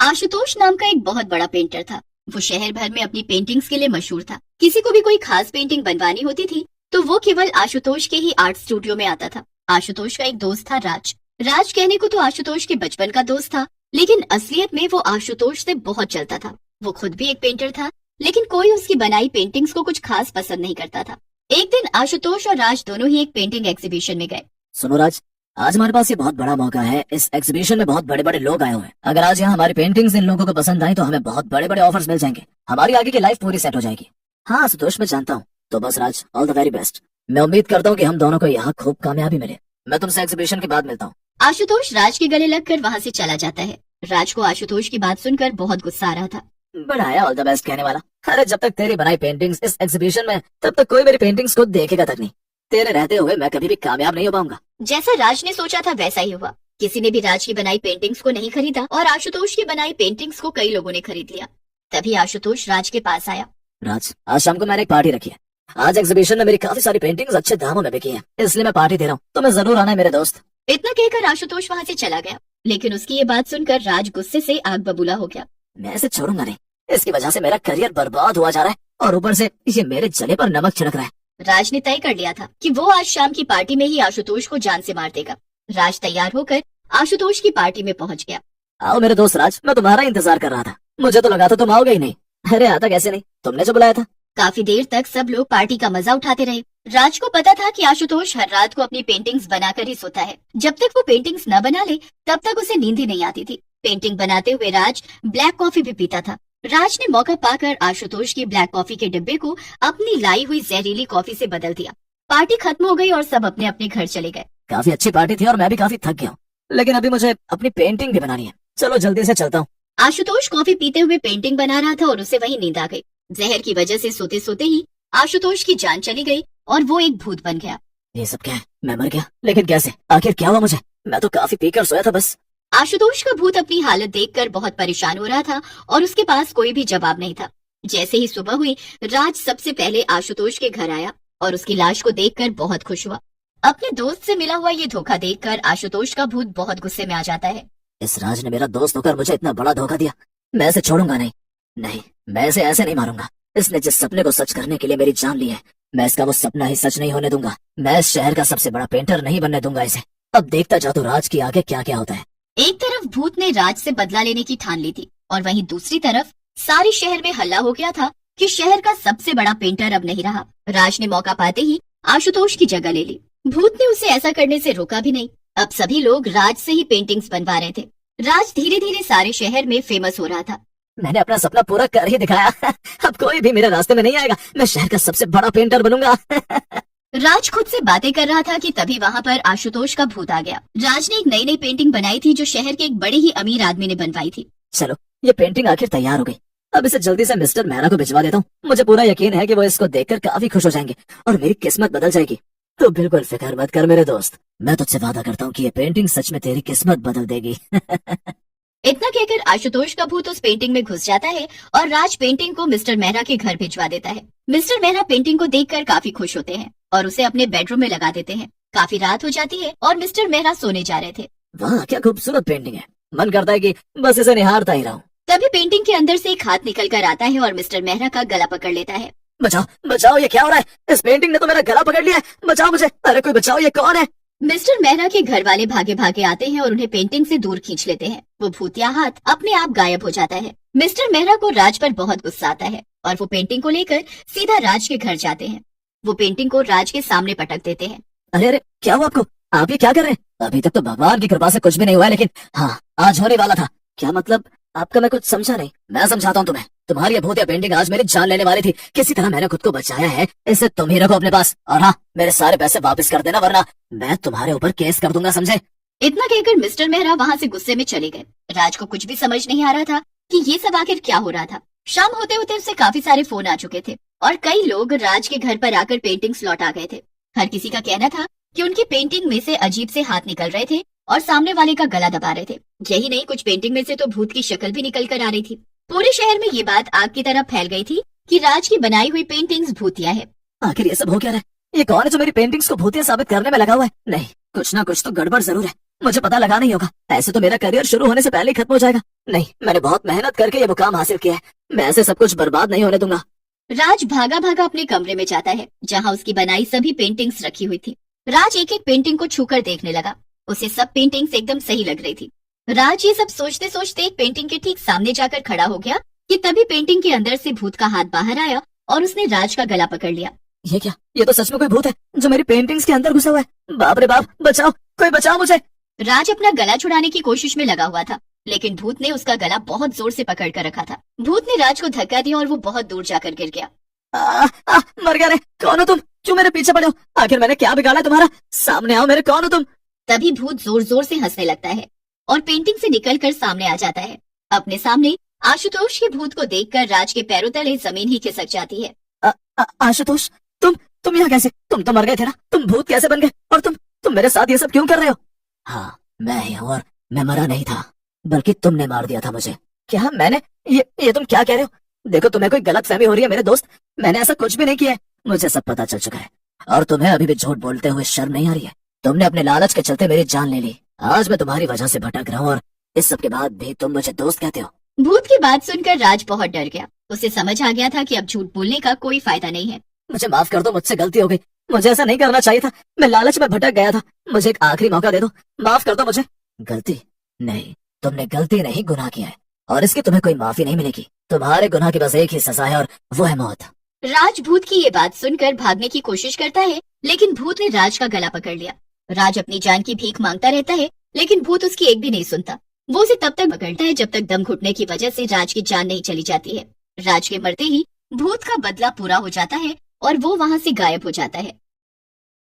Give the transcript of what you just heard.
आशुतोष नाम का एक बहुत बड़ा पेंटर था। वो शहर भर में अपनी पेंटिंग्स के लिए मशहूर था। किसी को भी कोई खास पेंटिंग बनवानी होती थी तो वो केवल आशुतोष के ही आर्ट स्टूडियो में आता था। आशुतोष का एक दोस्त था राज। राज कहने को तो आशुतोष के बचपन का दोस्त था, लेकिन असलियत में वो आशुतोष से बहुत चलता था। वो खुद भी एक पेंटर था, लेकिन कोई उसकी बनाई पेंटिंग्स को कुछ खास पसंद नहीं करता था। एक दिन आशुतोष और राज दोनों ही एक पेंटिंग एग्जीबिशन में गए। सुनो राज, आज हमारे पास ये बहुत बड़ा मौका है। इस एग्जीबिशन में बहुत बड़े बड़े लोग आए हुए हैं। अगर आज यहाँ हमारी पेंटिंग्स इन लोगों को पसंद आई तो हमें बहुत बड़े बड़े ऑफर्स मिल जाएंगे। हमारी आगे की लाइफ पूरी सेट हो जाएगी। हाँ आशुतोष, मैं जानता हूँ। तो बस राज, ऑल द वेरी बेस्ट। मैं उम्मीद करता हूँ कि हम दोनों को यहाँ खूब कामयाबी मिले। मैं तुमसे एग्जीबिशन के बाद मिलता हूँ। आशुतोष राज के गले लगकर वहाँ से चला जाता है। राज को आशुतोष की बात सुनकर बहुत गुस्सा आ रहा था। बड़ा है ऑल द बेस्ट कहने वाला। अरे जब तक तेरी बनाई पेंटिंग्स इस एग्जीबिशन में, तब तक कोई मेरी पेंटिंग्स को देखेगा तक नहीं। तेरे रहते हुए मैं कभी भी कामयाब नहीं हो पाऊंगा। जैसा राज ने सोचा था वैसा ही हुआ। किसी ने भी राज की बनाई पेंटिंग्स को नहीं खरीदा और आशुतोष की बनाई पेंटिंग्स को कई लोगों ने खरीद लिया। तभी आशुतोष राज के पास आया। राज, आज शाम को मैंने एक पार्टी रखी है। आज एग्जीबिशन में मेरी काफी सारी पेंटिंग्स अच्छे दामों में बिकी हैं, इसलिए मैं पार्टी दे रहा हूँ। तुम्हें जरूर आना है मेरे दोस्त। इतना कहकर आशुतोष वहाँ से चला गया, लेकिन उसकी ये बात सुनकर राज गुस्से से आग बबूला हो गया। मैं इसे छोड़ूंगा नहीं। इसकी वजह से मेरा करियर बर्बाद हुआ जा रहा है और ऊपर से ये मेरे जले पर नमक छिड़क रहा है। राज ने तय कर लिया था कि वो आज शाम की पार्टी में ही आशुतोष को जान से मार देगा। राज तैयार होकर आशुतोष की पार्टी में पहुंच गया। आओ मेरे दोस्त राज, मैं तुम्हारा इंतजार कर रहा था। मुझे तो लगा था तुम आओगे ही नहीं। अरे आता कैसे नहीं, तुमने जो बुलाया था। काफी देर तक सब लोग पार्टी का मजा उठाते रहे। राज को पता था कि आशुतोष हर रात को अपनी पेंटिंग्स बनाकर ही सोता है। जब तक वो पेंटिंग्स न बना ले तब तक उसे नींद ही नहीं आती थी। पेंटिंग बनाते हुए राज ब्लैक कॉफी भी पीता था। राज ने मौका पाकर आशुतोष की ब्लैक कॉफी के डिब्बे को अपनी लाई हुई जहरीली कॉफी से बदल दिया। पार्टी खत्म हो गई और सब अपने अपने घर चले गए। काफी अच्छी पार्टी थी और मैं भी काफी थक गया हूँ, लेकिन अभी मुझे अपनी पेंटिंग भी बनानी है। चलो जल्दी से चलता हूँ। आशुतोष कॉफी पीते हुए पेंटिंग बना रहा था और उसे वही नींद आ गई। जहर की वजह से सोते सोते ही आशुतोष की जान चली गई और वो एक भूत बन गया। ये सब क्या है? मैं मर गया, लेकिन कैसे? आखिर क्या हुआ मुझे? मैं तो काफी पीकर सोया था बस। आशुतोष का भूत अपनी हालत देखकर बहुत परेशान हो रहा था और उसके पास कोई भी जवाब नहीं था। जैसे ही सुबह हुई, राज सबसे पहले आशुतोष के घर आया और उसकी लाश को देखकर बहुत खुश हुआ। अपने दोस्त से मिला हुआ ये धोखा देखकर आशुतोष का भूत बहुत गुस्से में आ जाता है। इस राज ने मेरा दोस्त होकर मुझे इतना बड़ा धोखा दिया। मैं इसे छोड़ूंगा नहीं। नहीं, मैं इसे ऐसे नहीं मारूंगा। इसने जिस सपने को सच करने के लिए मेरी जान ली है, मैं इसका वो सपना ही सच नहीं होने दूंगा। मैं इस शहर का सबसे बड़ा पेंटर नहीं बनने दूंगा इसे। अब देखता जा तो राज की आगे क्या क्या होता है। एक तरफ भूत ने राज से बदला लेने की ठान ली थी और वहीं दूसरी तरफ सारे शहर में हल्ला हो गया था कि शहर का सबसे बड़ा पेंटर अब नहीं रहा। राज ने मौका पाते ही आशुतोष की जगह ले ली। भूत ने उसे ऐसा करने से रोका भी नहीं। अब सभी लोग राज से ही पेंटिंग्स बनवा रहे थे। राज धीरे धीरे सारे शहर में फेमस हो रहा था। मैंने अपना सपना पूरा कर ही दिखाया। अब कोई भी मेरे रास्ते में नहीं आएगा। मैं शहर का सबसे बड़ा पेंटर बनूंगा। राज खुद से बातें कर रहा था कि तभी वहाँ पर आशुतोष का भूत आ गया। राज ने एक नई नई पेंटिंग बनाई थी जो शहर के एक बड़े ही अमीर आदमी ने बनवाई थी। चलो, ये पेंटिंग आखिर तैयार हो गई। अब इसे जल्दी से मिस्टर मेहरा को भिजवा देता हूँ। मुझे पूरा यकीन है कि वो इसको देखकर काफी खुश हो जाएंगे और मेरी किस्मत बदल जाएगी। तो बिल्कुल फिक्र मत कर मेरे दोस्त। मैं तुझसे वादा करता हूँ कि ये पेंटिंग सच में तेरी किस्मत बदल देगी। इतना कहकर आशुतोष का भूत उस पेंटिंग में घुस जाता है और राज पेंटिंग को मिस्टर मेहरा के घर भिजवा देता है। मिस्टर मेहरा पेंटिंग को देखकर काफी खुश होते हैं और उसे अपने बेडरूम में लगा देते हैं। काफी रात हो जाती है और मिस्टर मेहरा सोने जा रहे थे। वाह, क्या खूबसूरत पेंटिंग है। मन करता है कि बस इसे निहारता ही रहूं। तभी पेंटिंग के अंदर से एक हाथ निकल कर आता है और मिस्टर मेहरा का गला पकड़ लेता है। बचाओ बचाओ, ये क्या हो रहा है? इस पेंटिंग ने तो मेरा गला पकड़ लिया है। बचाओ मुझे, अरे कोई बचाओ, ये कौन है? मिस्टर मेहरा के घर वाले भागे भागे आते हैं और उन्हें पेंटिंग से दूर खींच लेते हैं। वो भूतिया हाथ अपने आप गायब हो जाता है। मिस्टर मेहरा को राज पर बहुत गुस्सा आता है और वो पेंटिंग को लेकर सीधा राज के घर जाते हैं। वो पेंटिंग को राज के सामने पटक देते हैं। अरे अरे, क्या हुआ आपको? आप ये क्या कर रहे हैं? अभी तक तो भगवान की कृपा से कुछ भी नहीं हुआ है, लेकिन हाँ, आज होने वाला था। क्या मतलब आपका? मैं कुछ समझा नहीं। मैं समझाता हूँ तुम्हें। तुम्हारी ये भूतिया पेंटिंग आज मेरी जान लेने वाली थी। किसी तरह मैंने खुद को बचाया है। इसे तुम ही रखो अपने पास और हाँ, मेरे सारे पैसे वापस कर देना, वरना मैं तुम्हारे ऊपर केस कर दूंगा, समझे? इतना कहकर मिस्टर मेहरा वहाँ से गुस्से में चले गए। राज को कुछ भी समझ नहीं आ रहा था कि ये सब आखिर क्या हो रहा था। शाम होते होते उसे काफी सारे फोन आ चुके थे और कई लोग राज के घर पर आकर पेंटिंग्स लौटा गए थे। हर किसी का कहना था कि उनकी पेंटिंग में से अजीब से हाथ निकल रहे थे और सामने वाले का गला दबा रहे थे। यही नहीं, कुछ पेंटिंग में से तो भूत की शक्ल भी निकल कर आ रही थी। पूरे शहर में ये बात आग की तरह फैल गई थी कि राज की बनाई हुई पेंटिंग्स भूतिया है। आखिर ये सब हो क्या रहा है? ये कौन है जो मेरी पेंटिंग्स को भूतिया साबित करने में लगा हुआ है? नहीं, कुछ ना कुछ तो गड़बड़ जरूर है। मुझे पता लगाना ही होगा। ऐसे तो मेरा करियर शुरू होने से पहले ही खत्म हो जाएगा। नहीं, मैंने बहुत मेहनत करके ये मुकाम हासिल किया है, मैं ऐसे सब कुछ बर्बाद नहीं होने दूंगा। राज भागा भागा अपने कमरे में जाता है जहाँ उसकी बनाई सभी पेंटिंग्स रखी हुई थी। राज एक एक पेंटिंग को छूकर देखने लगा। उसे सब पेंटिंग्स एकदम सही लग रही थी। राज ये सब सोचते सोचते एक पेंटिंग के ठीक सामने जाकर खड़ा हो गया कि तभी पेंटिंग के अंदर से भूत का हाथ बाहर आया और उसने राज का गला पकड़ लिया। ये क्या? ये तो सच में कोई भूत है जो मेरी पेंटिंग्स के अंदर घुसा हुआ है। बाप रे बाप, बचाओ, कोई बचाओ मुझे। राज अपना गला छुड़ाने की कोशिश में लगा हुआ था, लेकिन भूत ने उसका गला बहुत जोर से पकड़ कर रखा था। भूत ने राज को धक्का दिया और वो बहुत दूर जाकर गिर गया। मर गया रे। कौन हो तुम? क्यों मेरे पीछे पड़े हो? आखिर मैंने क्या बिगाड़ा तुम्हारा? सामने आओ मेरे, कौन हो तुम? तभी भूत जोर जोर से हंसने लगता है और पेंटिंग से निकलकर सामने आ जाता है। अपने सामने आशुतोष के भूत को देखकर राज के पैरों तले जमीन ही खिसक जाती है। आशुतोष, तुम यहाँ कैसे? तुम तो मर गए थे ना, तुम भूत कैसे बन गए? और तुम मेरे साथ ये सब क्यों कर रहे हो? हाँ, मैं ही हूँ, और मैं मरा नहीं था, बल्कि तुमने मार दिया था मुझे। क्या मैंने? ये तुम क्या कह रहे हो? देखो, तुम्हें कोई गलत फहमी हो रही है मेरे दोस्त। मैंने ऐसा कुछ भी नहीं किया है, मुझे सब पता चल चुका है। और तुम्हें अभी भी झूठ बोलते हुए शर्म नहीं आ रही है? तुमने अपने लालच के चलते मेरी जान ले ली। आज मैं तुम्हारी वजह से भटक रहा हूँ, और इस सब के बाद भी तुम मुझे दोस्त कहते हो। भूत की बात सुनकर राज बहुत डर गया। उसे समझ आ गया था कि अब झूठ बोलने का कोई फायदा नहीं है। मुझे माफ कर दो, मुझसे गलती हो गई। मुझे ऐसा नहीं करना चाहिए था, मैं लालच में भटक गया था। मुझे एक आखिरी मौका दे दो, माफ कर दो मुझे। गलती नहीं, तुमने गलती नहीं, गुनाह किया है, और इसकी तुम्हें कोई माफी नहीं मिलेगी। तुम्हारे गुनाह की बस एक ही सजा है, और वो है मौत। राज भूत की ये बात सुनकर भागने की कोशिश करता है, लेकिन भूत ने राज का गला पकड़ लिया। राज अपनी जान की भीख मांगता रहता है, लेकिन भूत उसकी एक भी नहीं सुनता। वो उसे तब तक पकड़ता है जब तक दम घुटने की वजह से राज की जान नहीं चली जाती है। राज के मरते ही भूत का बदला पूरा हो जाता है और वो वहाँ से गायब हो जाता है।